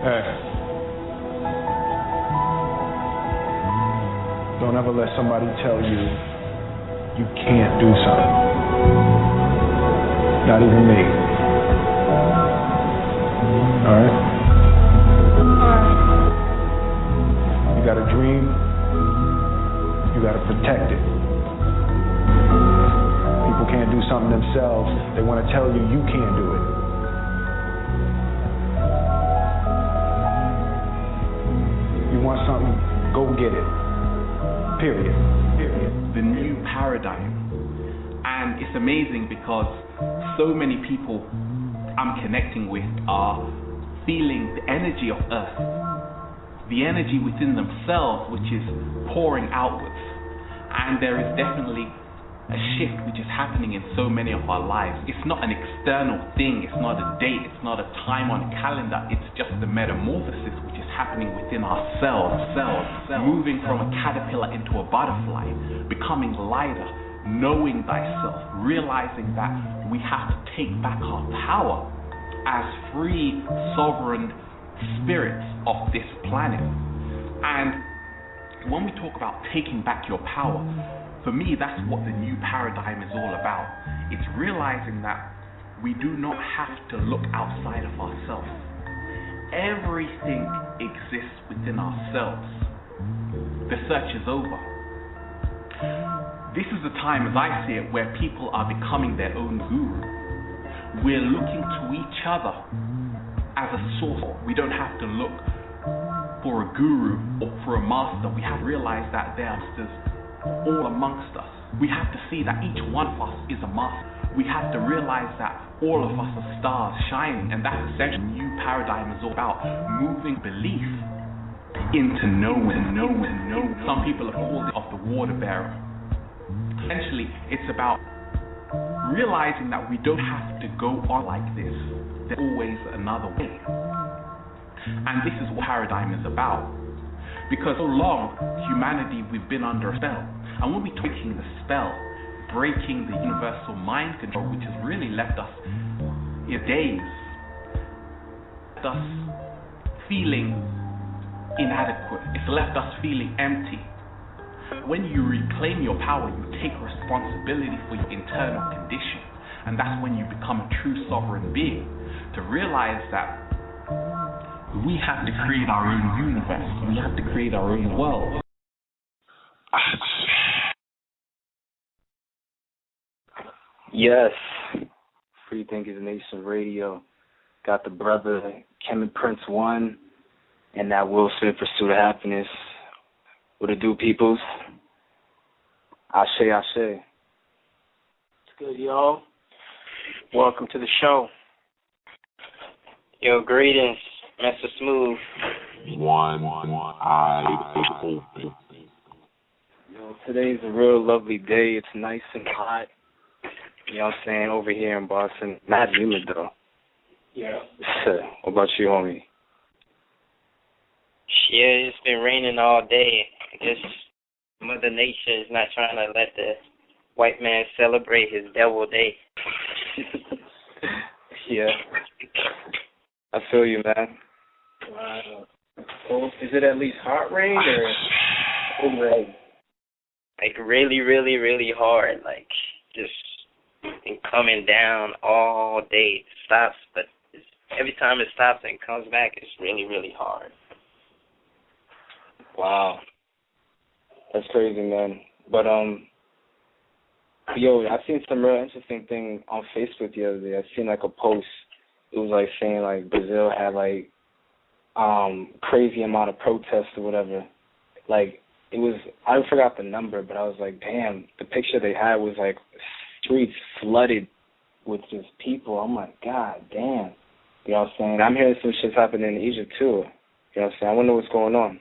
Hey, don't ever let somebody tell you you can't do something. Not even me. Alright? You got a dream, you got to protect it. People can't do something themselves, they want to tell you you can't do it. You want something, go get it. Period. The new paradigm. And it's amazing because so many people I'm connecting with are feeling the energy of Earth, the energy within themselves which is pouring outwards. And there is definitely a shift which is happening in so many of our lives. It's not an external thing, it's not a date, it's not a time on a calendar, it's just the metamorphosis which is happening within ourselves, moving from a caterpillar into a butterfly, becoming lighter, knowing thyself, realizing that we have to take back our power as free, sovereign spirits of this planet. And when we talk about taking back your power, for me, that's what the new paradigm is all about. It's realizing that we do not have to look outside of ourselves. Everything exists within ourselves. The search is over. This is the time, as I see it, where people are becoming their own guru. We're looking to each other as a source. We don't have to look for a guru or for a master. We have to realize that there are masters all amongst us. We have to see that each one of us is a master. We have to realize that all of us are stars shining, and that's essentially the new paradigm is all about moving belief into knowing. Some people have called it of the water bearer. Essentially, it's about realizing that we don't have to go on like this. There's always another way. And this is what paradigm is about. Because so long, humanity, we've been under a spell. And when we're breaking the spell, breaking the universal mind control, which has really left us in daze, left us feeling inadequate. It's left us feeling empty. When you reclaim your power, you take responsibility for your internal condition. And that's when you become a true sovereign being. To realize that we have to create our own universe. We have to create our own world. Yes. Free Thinkers Nation Radio. Got the brother Kim Prince 1 and that Will Smith Pursuit of Happiness. What it do, peoples? Ashe, ashe. It's good, y'all. Welcome to the show. Yo, greetings, Mr. Smooth. One eye open. Yo, today's a real lovely day. It's nice and hot. You know what I'm saying? Over here in Boston. Not humid, though. Yeah. What about you, homie? Yeah, it's been raining all day. I guess Mother Nature is not trying to let the white man celebrate his devil day. Yeah. I feel you, man. Wow. Well, is it at least hot rain or cold rain? Like really, really, really hard. Like just been coming down all day. It stops, but every time it stops and comes back, it's really, really hard. Wow. That's crazy, man. But, yo, I seen some real interesting thing on Facebook the other day. I seen, like, a post. It was, like, saying, like, Brazil had, like, crazy amount of protests or whatever. Like, it was, I forgot the number, but I was like, damn, the picture they had was, like, streets flooded with just people. I'm like, God damn. You know what I'm saying? I'm hearing some shit's happening in Egypt, too. You know what I'm saying? I wonder what's going on.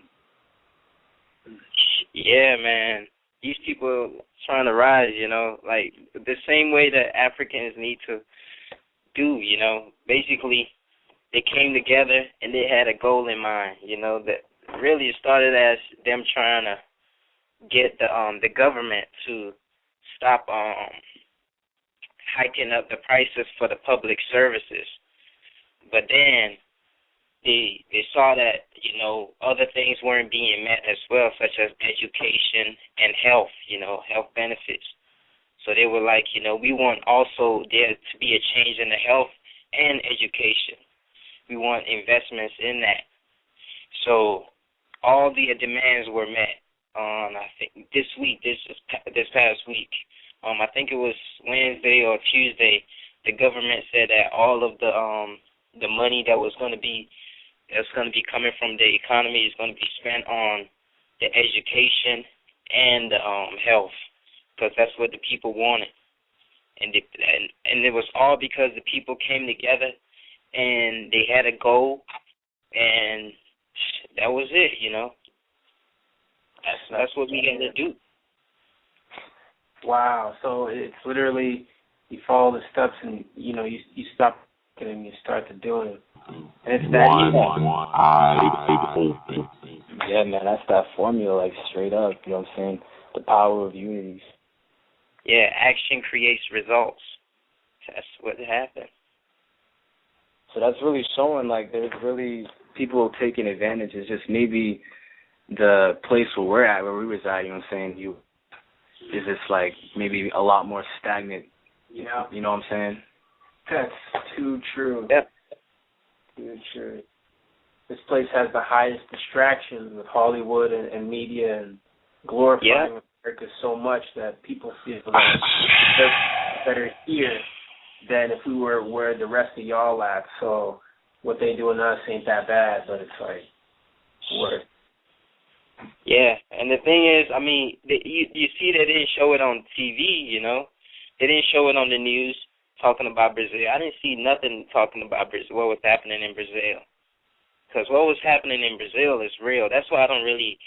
Yeah, man. These people trying to rise, you know, like the same way that Africans need to do, you know. Basically, they came together and they had a goal in mind, you know, that really started as them trying to get the government to stop hiking up the prices for the public services. But then they saw that, other things weren't being met as well, such as education and health, health benefits. So they were like, we want also there to be a change in the health and education. We want investments in that. So all the demands were met on, I think, this past week. I think it was Wednesday or Tuesday. The government said that all of the money that's going to be coming from the economy is going to be spent on the education and the health, because that's what the people wanted. And it was all because the people came together and they had a goal, and that was it, That's what we got to do. Wow. So it's literally you follow the steps and, you stop and you start to do it. And it's that one eye open. Yeah, man, that's that formula, like straight up, you know what I'm saying? The power of unity. Yeah, action creates results. That's what happened. So that's really showing, like, there's really people taking advantage. It's just maybe the place where we're at, where we reside, you know what I'm saying, is just, like, maybe a lot more stagnant. Yeah. You know what I'm saying? That's too true. Yep. Too true. This place has the highest distractions with Hollywood and media and glorifying America so much that people feel that they're better here than if we were where the rest of y'all at. So what they do in us ain't that bad, but it's like worse. Yeah, and the thing is, I mean, you see they didn't show it on TV, They didn't show it on the news talking about Brazil. I didn't see nothing talking about Brazil, what was happening in Brazil. Because what was happening in Brazil is real. That's why I don't really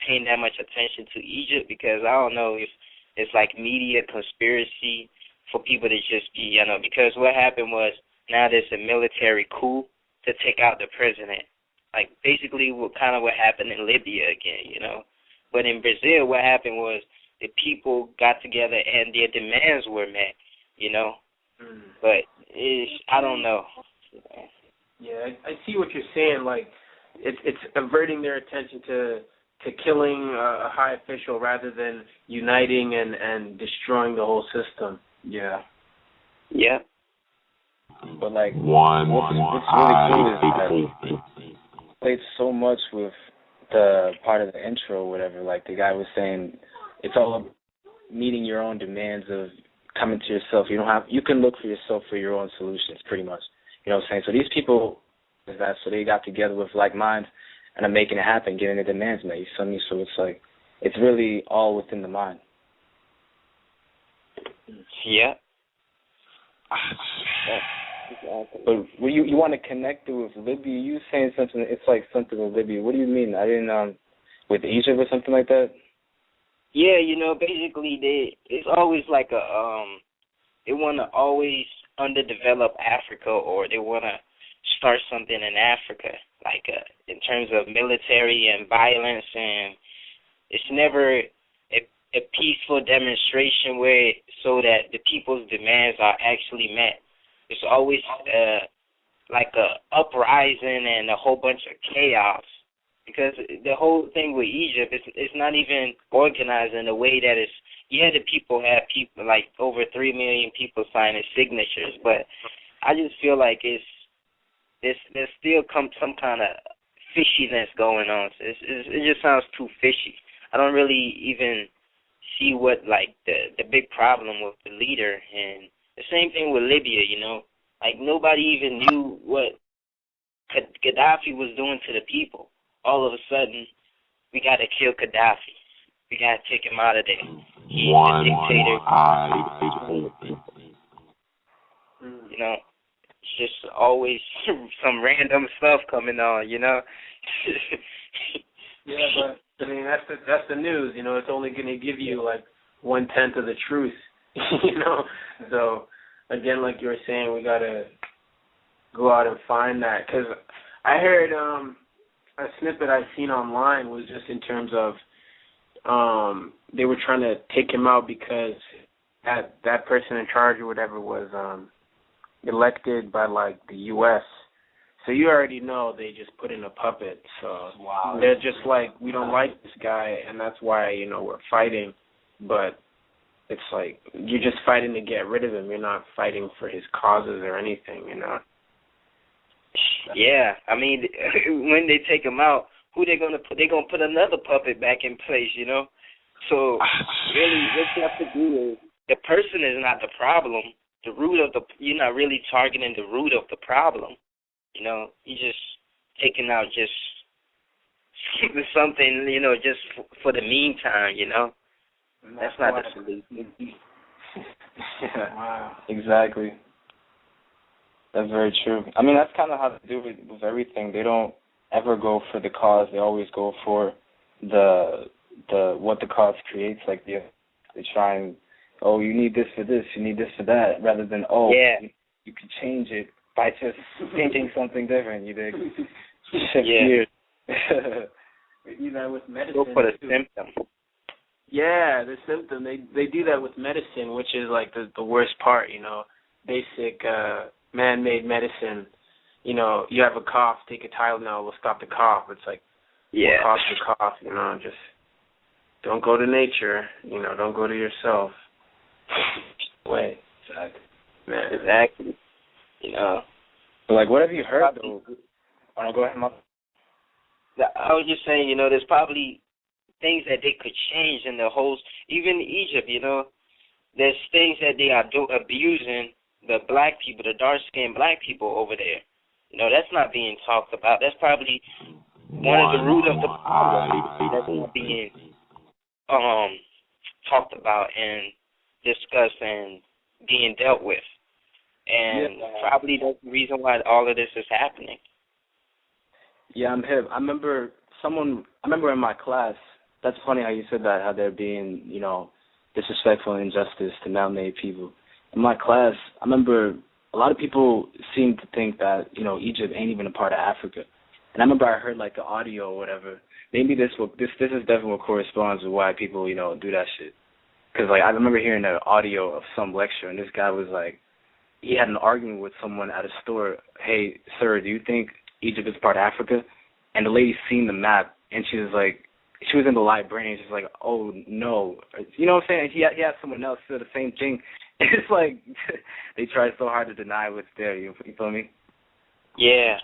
pay that much attention to Egypt, because I don't know if it's like media conspiracy for people to just be, because what happened was now there's a military coup to take out the president. Like basically what happened in Libya again, But in Brazil, what happened was the people got together and their demands were met, But I don't know. Yeah, I see what you're saying. Like, it's averting their attention to killing a high official rather than uniting and destroying the whole system. Yeah. Yeah. But, like, One what's really cool is eye open. played so much with the part of the intro or whatever. Like, the guy was saying, it's all about meeting your own demands of coming to yourself. You can look for yourself for your own solutions, pretty much. You know what I'm saying? So these people, so they got together with like minds and are making it happen, getting the demands met. You feel me? So it's like, it's really all within the mind. Yeah. But you want to connect it with Libya? You saying something? It's like something with Libya. What do you mean? I didn't with Egypt or something like that. Yeah, basically it's always like they want to always underdevelop Africa, or they want to start something in Africa, like in terms of military and violence, and it's never a peaceful demonstration so that the people's demands are actually met. It's always like a uprising and a whole bunch of chaos, because the whole thing with Egypt is not even organized in a way that it's, the people have like over 3 million people signing signatures, but I just feel like there's still some kind of fishiness going on. It just sounds too fishy. I don't really even see what like the big problem with the leader. And the same thing with Libya, like nobody even knew what Gaddafi was doing to the people. All of a sudden, we got to kill Gaddafi. We got to take him out of there. He's the dictator. Eye open. It's just always some random stuff coming on, Yeah, but I mean that's the news. It's only going to give you like 1/10 of the truth. So again, like you were saying, we got to go out and find that. Because I heard a snippet I've seen online was just in terms of they were trying to take him out because that person in charge or whatever was elected by like the U.S. So you already know they just put in a puppet. So Wow. they're just like, we don't like this guy, and that's why, we're fighting. But it's like, you're just fighting to get rid of him. You're not fighting for his causes or anything, Yeah, I mean, when they take him out, who they gonna put? They gonna put another puppet back in place, So really, what you have to do is, the person is not the problem. The root of you're not really targeting the root of the problem. You're just taking out just something, just for the meantime, That's not the solution. Yeah. Wow. Exactly. That's very true. I mean, that's kind of how they do it with everything. They don't ever go for the cause. They always go for the what the cause creates. Like they try and, oh, you need this for this, you need this for that, rather than, oh, yeah, you can change it by just thinking something different. You dig? Shift yeah. gears. They do that with medicine. Go for the too. symptom. Yeah, the symptom. They do that with medicine, which is like the worst part, Basic man-made medicine. You have a cough, take a Tylenol, will stop the cough. It's like, Yeah. what caused the cough, just don't go to nature, don't go to yourself. Wait. Exactly. Man. Exactly. But like, what have you heard though? Oh, go ahead, Mom. I was just saying, there's probably things that they could change in the whole, even Egypt, there's things that they are abusing the black people, the dark-skinned black people over there. That's not being talked about. That's probably one of the root of the problem that's not being talked about and discussed and being dealt with. And probably that's the reason why all of this is happening. Yeah, I'm hip. I remember in my class, that's funny how you said that, how they're being, disrespectful and injustice to melanated people. In my class, I remember a lot of people seem to think that, Egypt ain't even a part of Africa. And I remember I heard like the audio or whatever. Maybe this is definitely what corresponds with why people, do that shit. Because like I remember hearing an audio of some lecture, and this guy was like, he had an argument with someone at a store. Hey, sir, do you think Egypt is part of Africa? And the lady seen the map, and she was like, she was in the librarian. She's like, oh no, you know what I'm saying? He had someone else say the same thing. It's like they try so hard to deny what's there. You feel me? Yeah,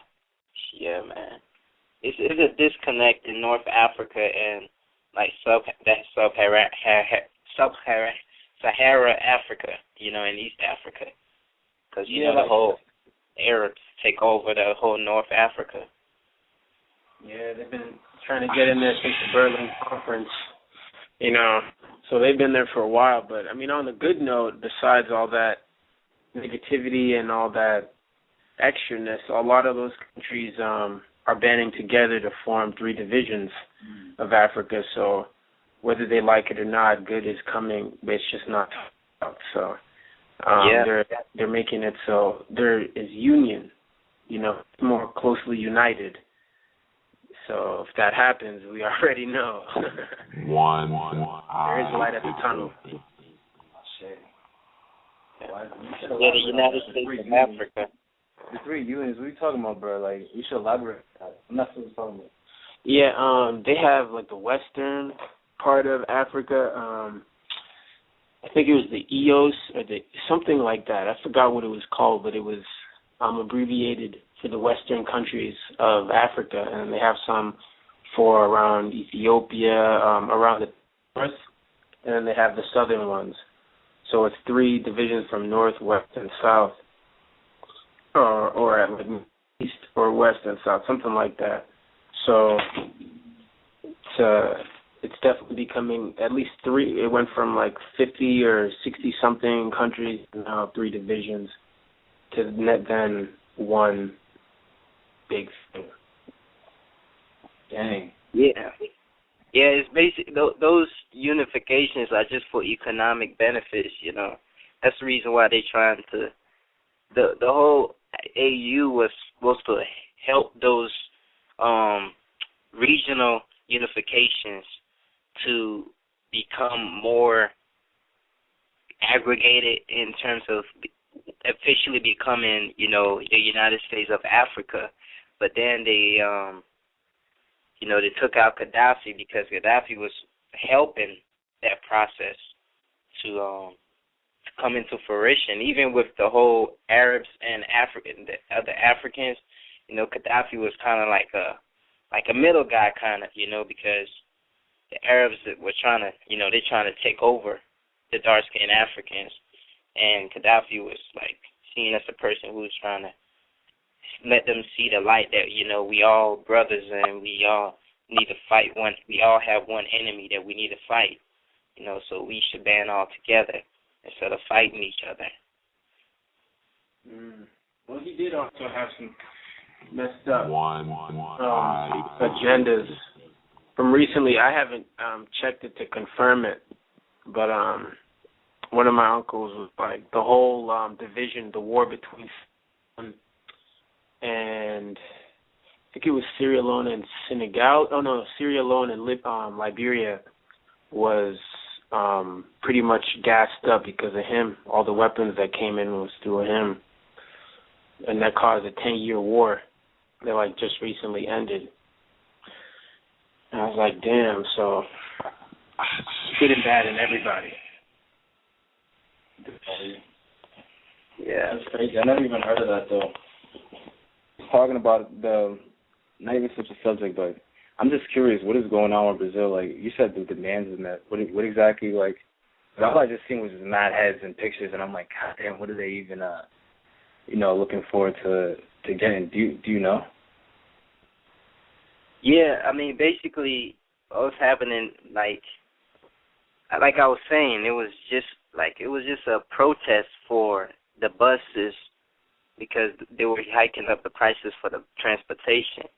man. It's a disconnect in North Africa and like Sahara Africa, in East Africa, because the whole Arabs take over the whole North Africa. Yeah, they've been trying to get in there since the Berlin Conference, so they've been there for a while. But, I mean, on the good note, besides all that negativity and all that extraness, a lot of those countries are banding together to form 3 divisions of Africa. So whether they like it or not, good is coming, but it's just not talked about. So they're making it so there is union, more closely united. So if that happens, we already know. There is light at the tunnel. Shit. The United States of Africa. The 3 unions, what are you talking about, bro? Like, you should elaborate on that. I'm not sure what you're talking about. Yeah, they have like the western part of Africa. I think it was the EOS or something like that. I forgot what it was called, but it was abbreviated for the western countries of Africa, and they have some for around Ethiopia, around the north, and then they have the southern ones. So it's 3 divisions from north, west, and south, or at like east or west and south, something like that. So it's definitely becoming at least 3. It went from like 50 or 60 something countries to now 3 divisions to then one big thing. Dang. Yeah, it's basic. Those unifications are just for economic benefits. That's the reason why they trying to. The whole AU was supposed to help those regional unifications to become more aggregated in terms of officially becoming, the United States of Africa. but then they they took out Gaddafi because Gaddafi was helping that process to come into fruition. Even with the whole Arabs and the other Africans, Gaddafi was kind of like a middle guy, kind of, because the Arabs were trying to, they're trying to take over the dark-skinned Africans, and Gaddafi was like seen as a person who was trying to let them see the light that, we all brothers and we all need to fight one. We all have one enemy that we need to fight, so we should band all together instead of fighting each other. Well, he did also have some messed up agendas. agendas. From recently, I haven't checked it to confirm it, but one of my uncles was like the whole division, the war between and I think it was Sierra Leone and Senegal. Oh no, Sierra Leone and Liberia was pretty much gassed up because of him. All the weapons that came in was through him, and that caused a 10-year war that like just recently ended. And I was like, damn. So good and bad in everybody. Yeah, that's crazy. I never even heard of that though. Talking about not even such a subject, but I'm just curious, what is going on with Brazil? Like you said, the demands in that. What exactly like? All I just seen was just mad heads and pictures, and I'm like, God damn, what are they even looking forward to getting? Do you know? Yeah, I mean, basically, what was happening, like I was saying, it was just a protest for the buses because they were hiking up the prices for the transportation,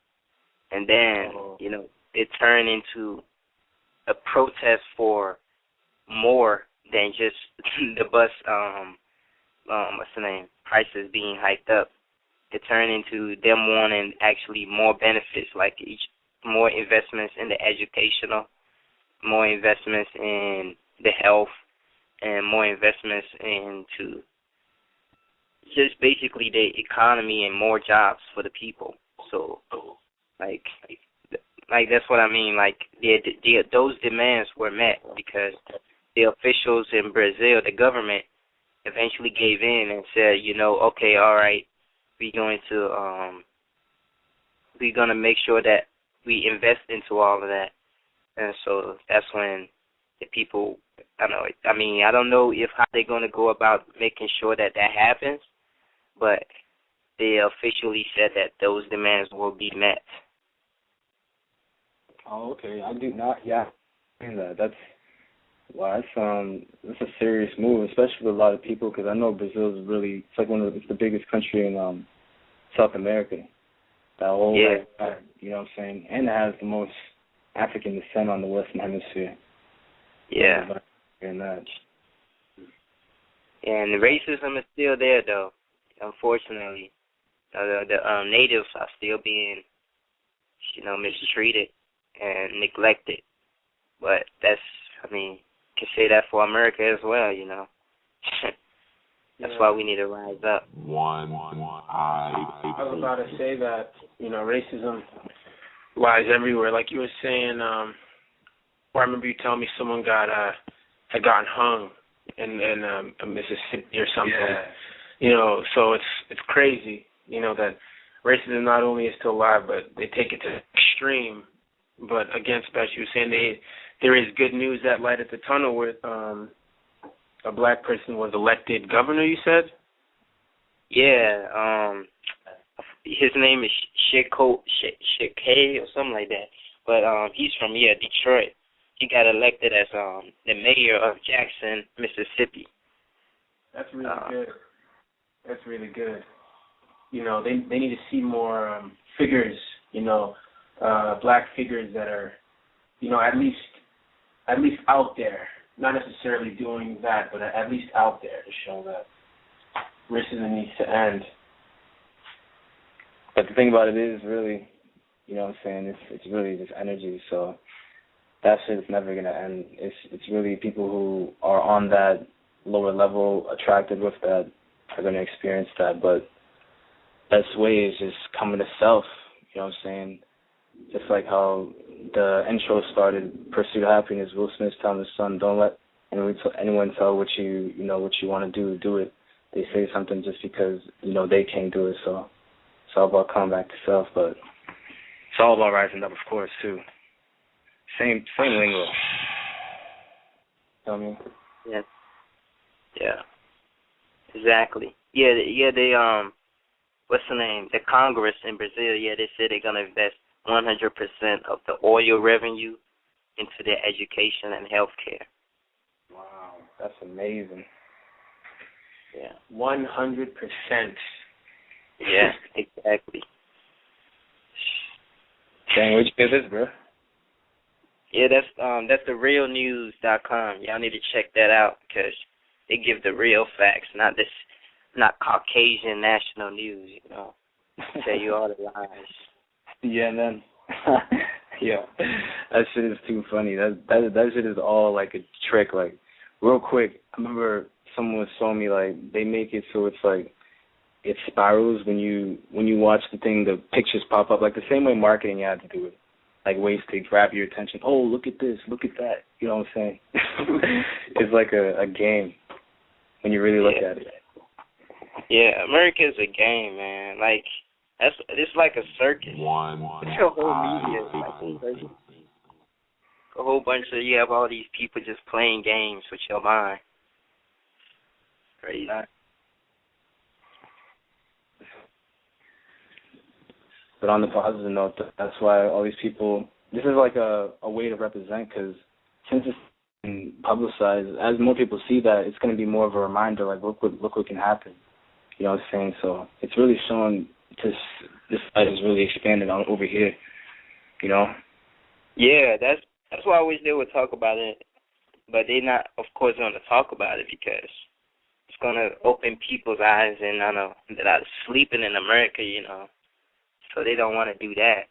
and then it turned into a protest for more than just the bus prices being hiked up. It turned into them wanting actually more benefits, like more investments in the educational, more investments in the health, and more investments into just basically the economy and more jobs for the people. So, like that's what I mean. Like those demands were met because the officials in Brazil, the government, eventually gave in and said, okay, all right, we're going to make sure that we invest into all of that. And so that's when the people, I don't know how they're going to go about making sure that happens, but they officially said that those demands will be met. Oh, okay. I do not. Yeah, that's a serious move, especially with a lot of people, because I know Brazil is really it's the biggest country in South America. That whole you know what I'm saying, and it has the most African descent on the Western Hemisphere. Yeah. And that. And the racism is still there, though. Unfortunately, the natives are still being, mistreated and neglected. But can say that for America as well, That's why we need to rise up. I was about to say that, racism lies everywhere. Like you were saying, I remember you telling me someone had gotten hung in Mississippi or something. Yeah. So it's crazy, that racism not only is still alive, but they take it to the extreme. But again, Special, you were saying there is good news, that light at the tunnel with a black person was elected governor, you said? Yeah, his name is Shake or something like that. But he's from Detroit. He got elected as the mayor of Jackson, Mississippi. That's really good. That's really good. They need to see more figures, black figures that are, at least out there. Not necessarily doing that, but at least out there to show that racism needs to end. But the thing about it is really, it's really just energy. So that shit is never gonna end. It's really people who are on that lower level, attracted with that, are gonna experience that. But best way is just coming to self. You know what I'm saying? Just like how the intro started, Pursuit of Happiness, Will Smith's telling his son, don't let anyone tell what you want to do it. They say something just because, they can't do it. So it's all about coming back to self, but it's all about rising up, of course, too. Same lingo. Tell me. Yeah. Exactly. Yeah, they what's the name? The Congress in Brazil, they said they're gonna invest 100% of the oil revenue into their education and health care. Wow, that's amazing. Yeah. 100%. Yeah, exactly. Dang, where'd you get this, bro? Yeah, that's the realnews.com. Y'all need to check that out because they give the real facts, not Caucasian national news, Tell you all the lies. Yeah, man. Yeah, that shit is too funny. That shit is all like a trick. Like, real quick, I remember someone was showing me, like, they make it so it's like it spirals when you watch the thing. The pictures pop up like the same way marketing ads do it. Like ways to grab your attention. Oh, look at this, look at that. You know what I'm saying? It's like a game when you really look at it. Yeah, America's a game, man. Like it's like a circus. It's a whole media. It's like a circus. A whole bunch of you have all these people just playing games with your mind. Crazy. But on the positive note, that's why all these people, this is like a way to represent, because since it's been publicized, as more people see that, it's going to be more of a reminder, like, look what can happen. You know what I'm saying? So it's really showing this side is really expanded on over here, Yeah, that's why I wish they would talk about it, but they're not, of course, going to talk about it because it's going to open people's eyes and that are sleeping in America, So they don't want to do that.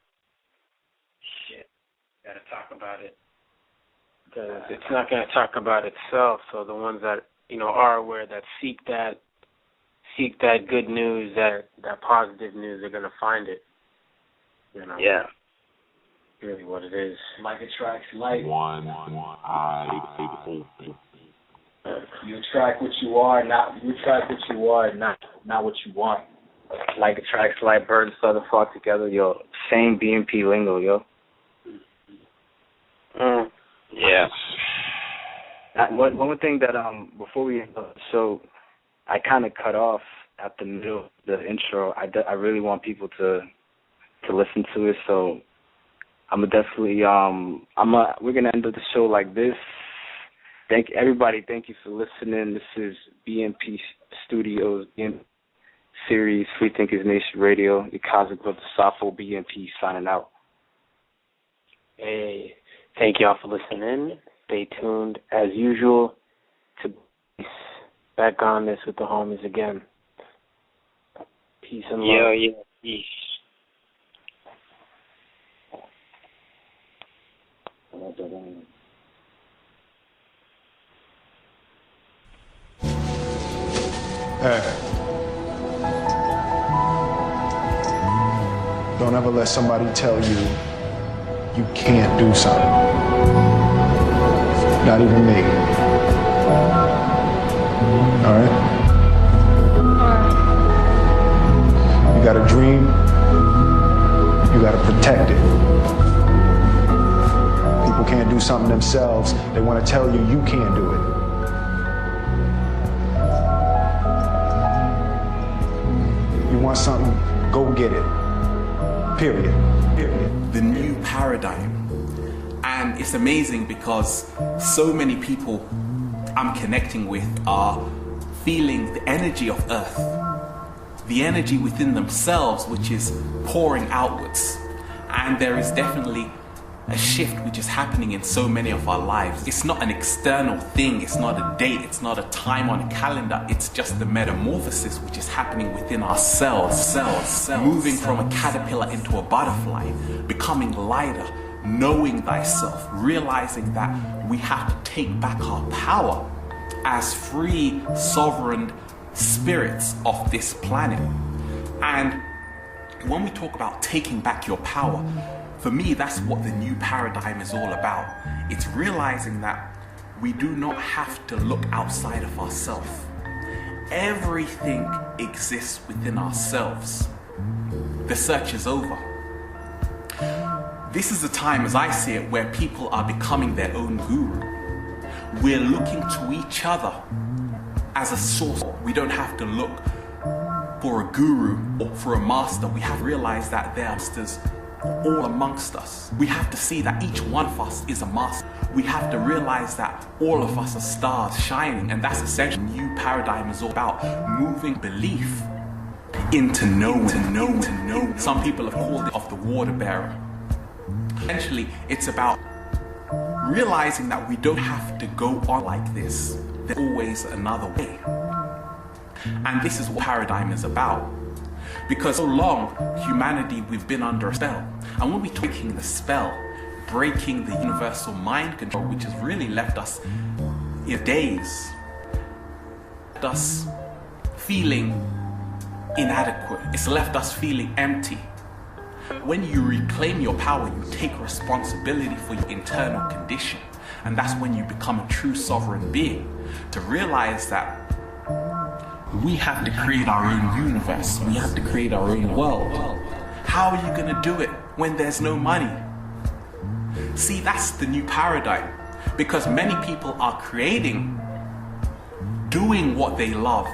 Shit. Got to talk about it. Because it's not going to talk about itself. So the ones that, are aware, that seek that good news, that positive news, they're going to find it. Yeah. Really what it is. Like attracts like. One eye open. You attract what you are, not what you want. Like attracts like, birds feather flock together, yo. Same BMP lingo, yo. Yeah. One more thing that before we end the show, I kind of cut off at the middle of the intro. I really want people to listen to it, so I'm definitely we're gonna end the show like this. Thank everybody. Thank you for listening. This is BMP Studios, BMP Series, Free Thinkers Nation Radio. Your Cosmic Brother Safo, BMP signing out. Hey, thank y'all for listening. Stay tuned as usual to back on this with the homies again. Peace and love. Yeah, peace. Hey. Don't ever let somebody tell you you can't do something. Not even me. All right? You got a dream, you got to protect it. People can't do something themselves. They want to tell you you can't do it. You want something, go get it. Period. The new paradigm. And it's amazing because so many people I'm connecting with are feeling the energy of Earth, the energy within themselves, which is pouring outwards. And there is definitely a shift which is happening in so many of our lives. It's not an external thing, it's not a date, it's not a time on a calendar, it's just the metamorphosis which is happening within ourselves. Moving from a caterpillar into a butterfly, becoming lighter, knowing thyself, realizing that we have to take back our power as free, sovereign spirits of this planet. And when we talk about taking back your power, for me, that's what the new paradigm is all about. It's realizing that we do not have to look outside of ourselves. Everything exists within ourselves. The search is over. This is a time, as I see it, where people are becoming their own guru. We're looking to each other as a source. We don't have to look for a guru or for a master. We have to realize that there are masters all amongst us. We have to see that each one of us is a master. We have to realize that all of us are stars shining, and that's essentially the new paradigm is all about moving belief into knowing. Some people have called it of the water bearer. Essentially, it's about realizing that we don't have to go on like this. There's always another way. And this is what paradigm is about. Because so long, humanity, we've been under a spell. And when we're breaking the spell, breaking the universal mind control, which has really left us in daze, left us feeling inadequate. It's left us feeling empty. When you reclaim your power, you take responsibility for your internal condition. And that's when you become a true sovereign being. To realize that we have to create our own universe. We have to create our own world. How are you going to do it when there's no money? See, that's the new paradigm. Because many people are creating, doing what they love.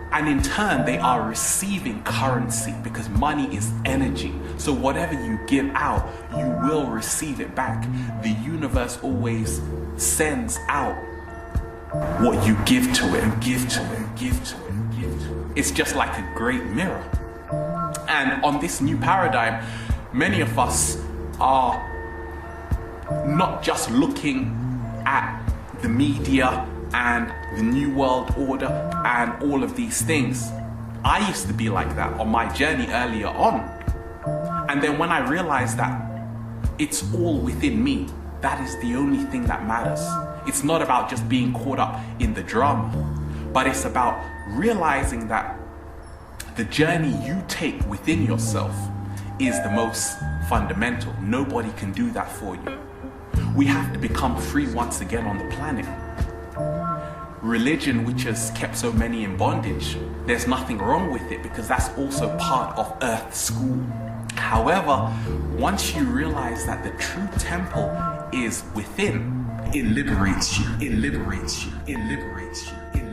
And in turn, they are receiving currency, because money is energy. So whatever you give out, you will receive it back. The universe always sends out what you give to it, and give to it, and give to it, and give to it. It's just like a great mirror. And on this new paradigm, many of us are not just looking at the media and the new world order and all of these things. I used to be like that on my journey earlier on. And then when I realized that it's all within me, that is the only thing that matters. It's not about just being caught up in the drama, but it's about realizing that the journey you take within yourself is the most fundamental. Nobody can do that for you. We have to become free once again on the planet. Religion, which has kept so many in bondage, there's nothing wrong with it, because that's also part of Earth school. However, once you realize that the true temple is within, it liberates you, it liberates you, it liberates you, it